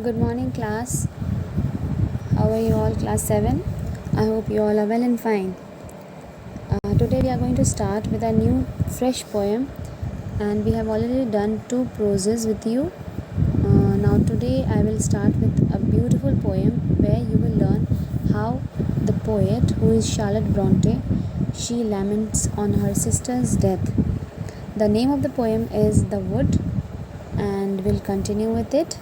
Good morning, class. How are you all, class 7? I hope you all are well and fine. Today we are going to start with a new fresh poem, and we have already done 2 proses with you. Now today I will start with a beautiful poem where you will learn how the poet, who is Charlotte Bronte, she laments on her sister's death. The name of the poem is The Wood, and we'll continue with it.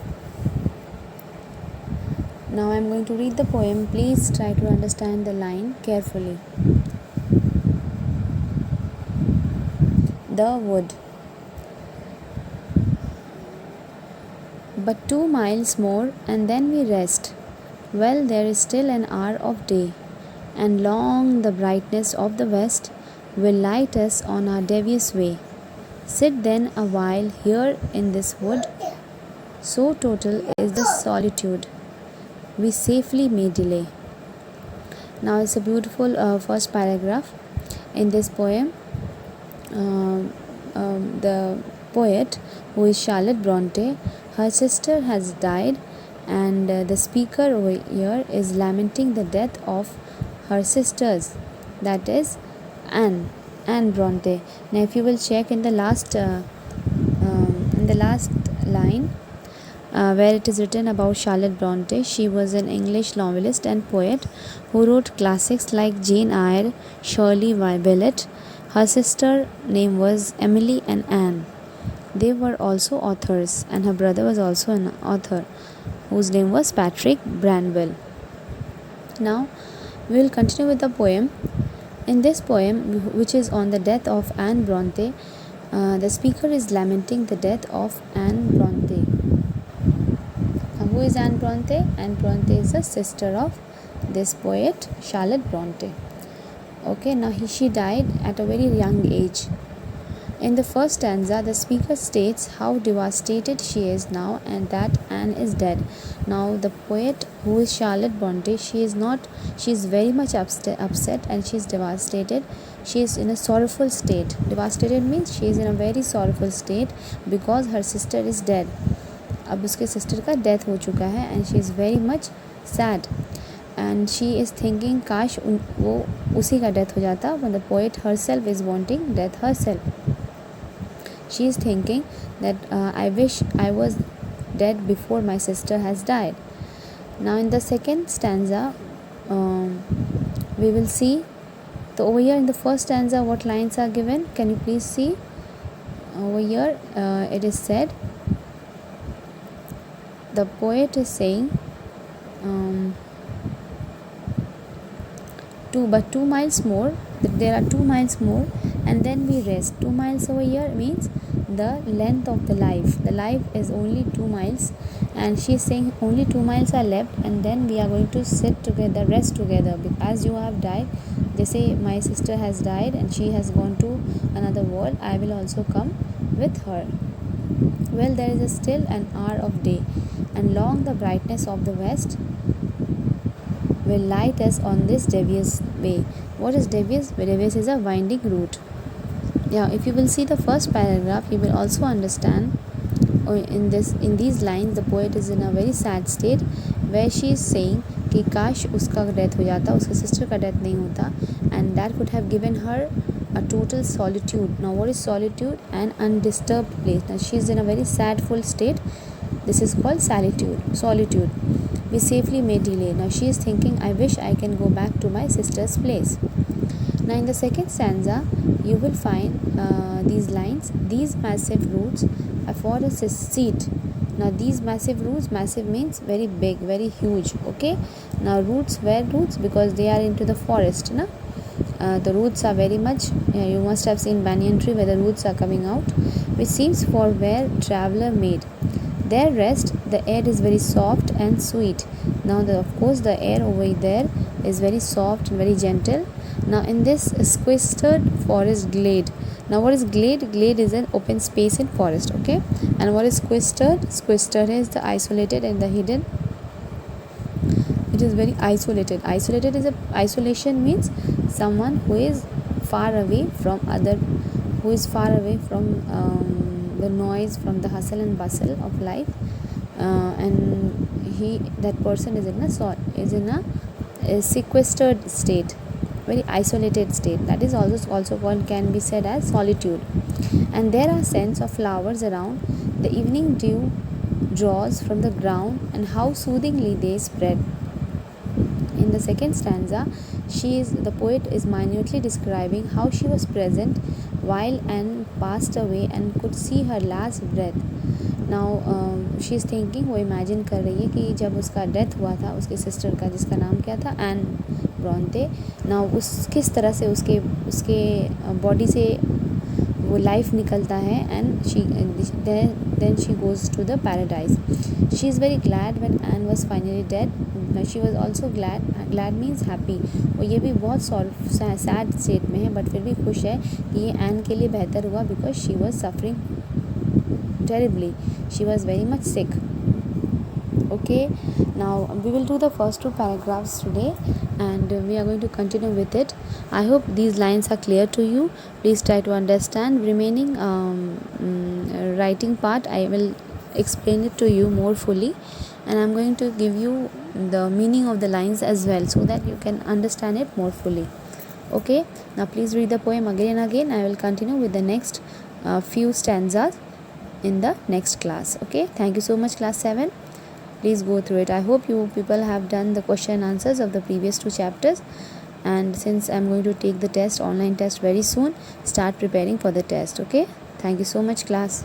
Now I am going to read the poem. Please try to understand the line carefully. The Wood. But 2 miles more and then we rest. Well, there is still an hour of day, and long the brightness of the west will light us on our devious way. Sit then a while here in this wood, so total is the solitude, we safely may delay. Now it's a beautiful first paragraph in this poem. The poet, who is Charlotte Bronte, her sister has died, and the speaker over here is lamenting the death of her sisters, that is Anne Bronte. Now if you will check in the last line, where it is written about Charlotte Bronte, she was an English novelist and poet who wrote classics like Jane Eyre, Shirley Willett. Her sister name was Emily and Anne. They were also authors, and her brother was also an author whose name was Patrick Branwell. Now we will continue with the poem. In this poem, which is on the death of Anne Bronte, the speaker is lamenting the death of Anne Bronte. Who is Anne Bronte? Anne Bronte is the sister of this poet Charlotte Bronte. Okay, now she died at a very young age. In the first stanza, the speaker states how devastated she is now and that Anne is dead. Now the poet, who is Charlotte Bronte, she is very much upset and she is devastated. She is in a sorrowful state. Devastated means she is in a very sorrowful state because her sister is dead. अब उसके sister का death हो चुका है and she is very much sad and she is thinking काश वो उसी का डेथ हो जाता. when the poet herself is wanting death herself, she is thinking that I wish I was dead before my sister has died. Now in the second stanza, we will see. So over here in the first stanza, what lines are given? Can you please see? Over here it is said, the poet is saying, but 2 miles more, there are 2 miles more and then we rest. 2 miles over here means the length of the life. The life is only 2 miles, and she is saying only 2 miles are left and then we are going to sit together, rest together. As you have died, they say my sister has died and she has gone to another world, I will also come with her. Well, there is still an hour of day, and long the brightness of the west will light us on this devious way. What is devious? Devious is a winding route. Now if you will see the first paragraph, you will also understand in these lines the poet is in a very sad state, where she is saying कि काश उसका death हो जाता, उसके sister का death नहीं होता, and that could have given her a total solitude. Now what is solitude? An undisturbed place. Now she is in a very sadful state. This is called solitude. We safely may delay. Now she is thinking, I wish I can go back to my sister's place. Now in the second stanza, you will find these lines. These massive roots afford us a seat. Now these massive roots, massive means very big, very huge. Okay. Now roots, where roots? Because they are into the forest. Na? The roots are very much, you must have seen banyan tree where the roots are coming out, which seems for where traveller made their rest. The air is very soft and sweet. Now of course the air over there is very soft and very gentle. Now in this sequestered forest glade. Now what is glade? Glade is an open space in forest. Okay. And what is sequestered? Sequestered is the isolated and the hidden. It is very isolated. Isolation means someone who is far away from the noise, from the hustle and bustle of life, and that person is in a sequestered state, very isolated state. That is also what can be said as solitude. And there are scents of flowers around. The evening dew draws from the ground, and how soothingly they spread. In the second stanza, the poet is minutely describing how she was present while Anne passed away and could see her last breath. Now she is thinking, वो imagine कर रही है कि जब उसका death हुआ था उसकी सिस्टर का, जिसका नाम क्या था, एन ब्रॉन्ते, नाउ उस किस तरह से उसके बॉडी से वो लाइफ निकलता है, and then she goes to the paradise. She is very glad when Anne was finally dead. She was also glad means happy. और ये भी बहुत सैड स्टेट में है, बट फिर भी खुश है कि ये एन के लिए बेहतर हुआ, because she was suffering terribly. She was very much sick. Okay, now we will do the first two paragraphs today, and we are going to continue with it. I hope these lines are clear to you. Please try to understand. Remaining writing part, I will explain it to you more fully, and I'm going to give you the meaning of the lines as well, so that you can understand it more fully. Okay, now please read the poem again and again. I will continue with the next few stanzas in the next class. Okay, thank you so much, class 7. Please go through it. I hope you people have done the question and answers of the previous 2 chapters, and since I'm going to take the test, online test, very soon, start preparing for the test. Okay, thank you so much, class.